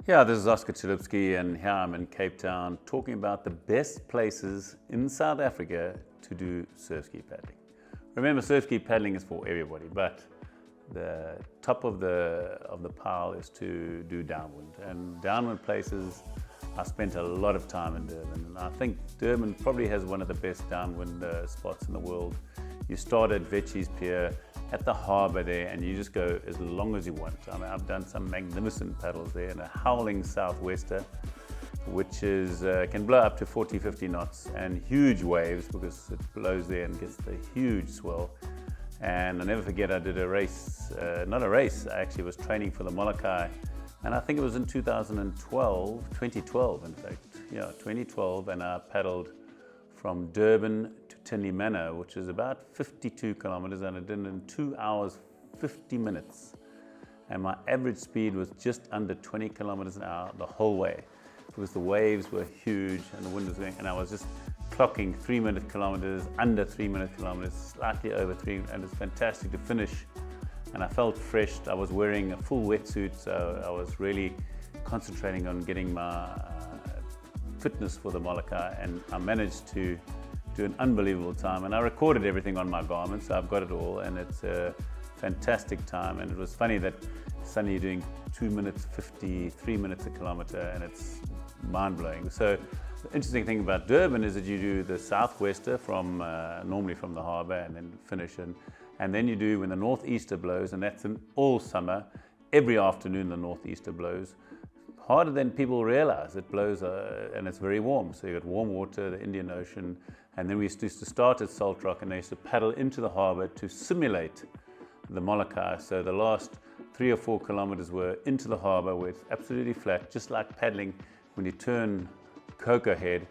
Yeah, this is Oscar Chalupsky, and here I'm in Cape Town talking about the best places in South Africa to do surf ski paddling. Remember, surf ski paddling is for everybody, but the top of the pile is to do downwind. And downwind places, I spent a lot of time in Durban, and I think Durban probably has one of the best downwind spots in the world. You start at Vetchi's Pier, at the harbour there, and you just go as long as you want. I mean, I've done some magnificent paddles there in a howling southwester, which is can blow up to 40, 50 knots, and huge waves because it blows there and gets the huge swell. And I'll never forget, I did a race, not a race, I actually was training for the Molokai, and I think it was in 2012 in fact, yeah, 2012, and I paddled from Durban to Tinley Manor, which is about 52 kilometers, and I did it in 2 hours, 50 minutes. And my average speed was just under 20 kilometers an hour the whole way, because the waves were huge and the wind was going, and I was just clocking 3-minute kilometers, under 3-minute kilometers, slightly over 3, and it's fantastic to finish. And I felt fresh. I was wearing a full wetsuit, so I was really concentrating on getting my fitness for the Molokai, and I managed to do an unbelievable time, and I recorded everything on my Garmin, so I've got it all, and it's a fantastic time. And it was funny that suddenly you're doing 2 minutes 50, 3 minutes a kilometer, and it's mind-blowing. So the interesting thing about Durban is that you do the southwester from normally from the harbour, and then finish in, and then you do when the northeaster blows, and that's in all summer. Every afternoon the northeaster blows harder than people realize. It blows and it's very warm. So you've got warm water, the Indian Ocean, and then we used to start at Salt Rock, and they used to paddle into the harbour to simulate the Molokai. So the last 3 or 4 kilometers were into the harbour where it's absolutely flat, just like paddling when you turn Coco Head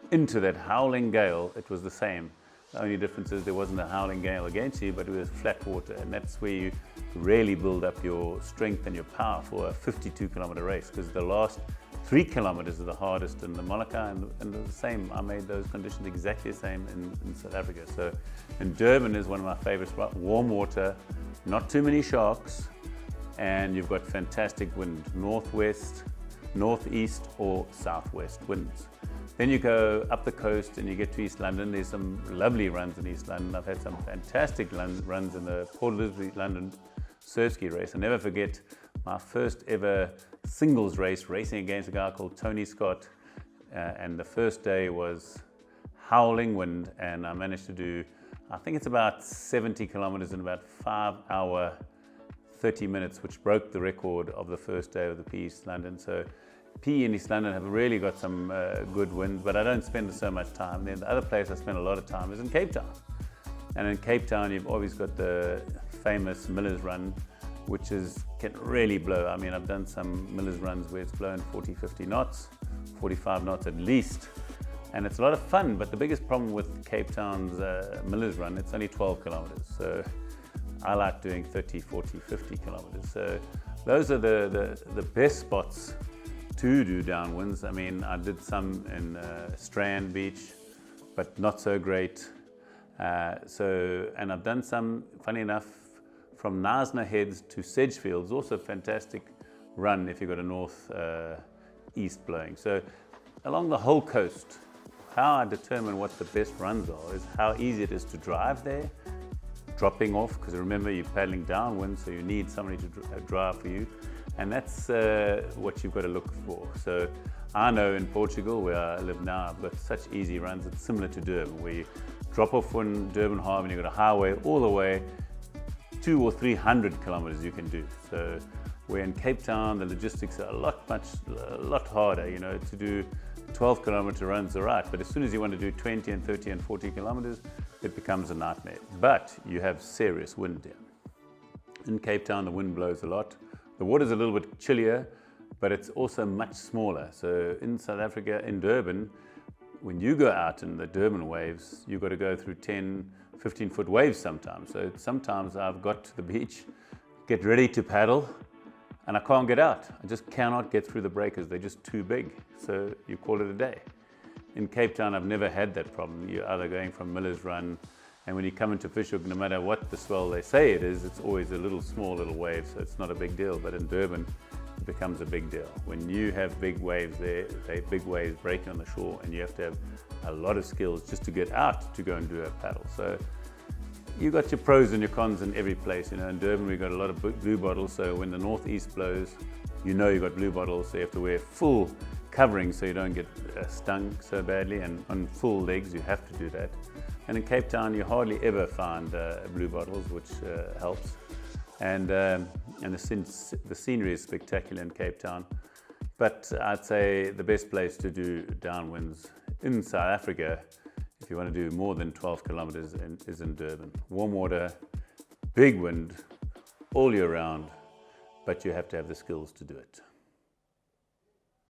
into that howling gale. It was the same. The only difference is there wasn't a howling gale against you, but it was flat water, and that's where you really build up your strength and your power for a 52-kilometer race, because the last 3 kilometers are the hardest in the Molokai, and the same. I made those conditions exactly the same in South Africa. So, and Durban is one of my favorites. Warm water, not too many sharks, and you've got fantastic wind, northwest, northeast, or southwest winds. Then you go up the coast and you get to East London. There's some lovely runs in East London. I've had some fantastic runs in the Port Elizabeth London surf ski race. I'll never forget my first ever singles race, racing against a guy called Tony Scott. And the first day was howling wind, and I managed to do, I think it's about 70 kilometers in about 5 hours, 30 minutes, which broke the record of the first day of the PE East London. So PE in East London have really got some good wind, but I don't spend so much time. Then the other place I spend a lot of time is in Cape Town. And in Cape Town, you've always got the famous Miller's Run, which can really blow. I mean, I've done some Miller's Runs where it's blown 40, 50 knots, 45 knots at least. And it's a lot of fun, but the biggest problem with Cape Town's Miller's Run, it's only 12 kilometers. So I like doing 30, 40, 50 kilometers. So those are the best spots to do downwinds. I mean, I did some in Strand Beach, but not so great. And I've done some, funny enough, from Knysna Heads to Sedgefields, also a fantastic run if you've got a north-east blowing. So along the whole coast, how I determine what the best runs are is how easy it is to drive there, dropping off, because remember you're paddling downwind, so you need somebody to drive for you. And that's what you've got to look for. So I know in Portugal, where I live now, I've got such easy runs. It's similar to Durban, where you drop off on Durban Harbour and you've got a highway all the way 200 or 300 kilometers you can do. So where in Cape Town, the logistics are a lot harder. You know, to do 12-kilometer runs are right, but as soon as you want to do 20 and 30 and 40 kilometers, it becomes a nightmare. But you have serious wind here. In Cape Town, the wind blows a lot. The water's a little bit chillier, but it's also much smaller. So in South Africa, in Durban, when you go out in the Durban waves, you've got to go through 10, 15-foot waves sometimes. So sometimes I've got to the beach, get ready to paddle, and I can't get out. I just cannot get through the breakers. They're just too big. So you call it a day. In Cape Town, I've never had that problem. You're either going from Miller's Run, and when you come into Fishhook, no matter what the swell they say it is, it's always a small little wave, so it's not a big deal. But in Durban, becomes a big deal. When you have big waves there, big waves breaking on the shore, and you have to have a lot of skills just to get out to go and do a paddle. So you got your pros and your cons in every place. You know, in Durban we've got a lot of blue bottles, so when the northeast blows, you know you've got blue bottles, so you have to wear full covering so you don't get stung so badly, and on full legs you have to do that. And in Cape Town you hardly ever find blue bottles, which helps. And the scenery is spectacular in Cape Town. But I'd say the best place to do downwinds in South Africa, if you want to do more than 12 kilometers, is in Durban. Warm water, big wind, all year round, but you have to have the skills to do it.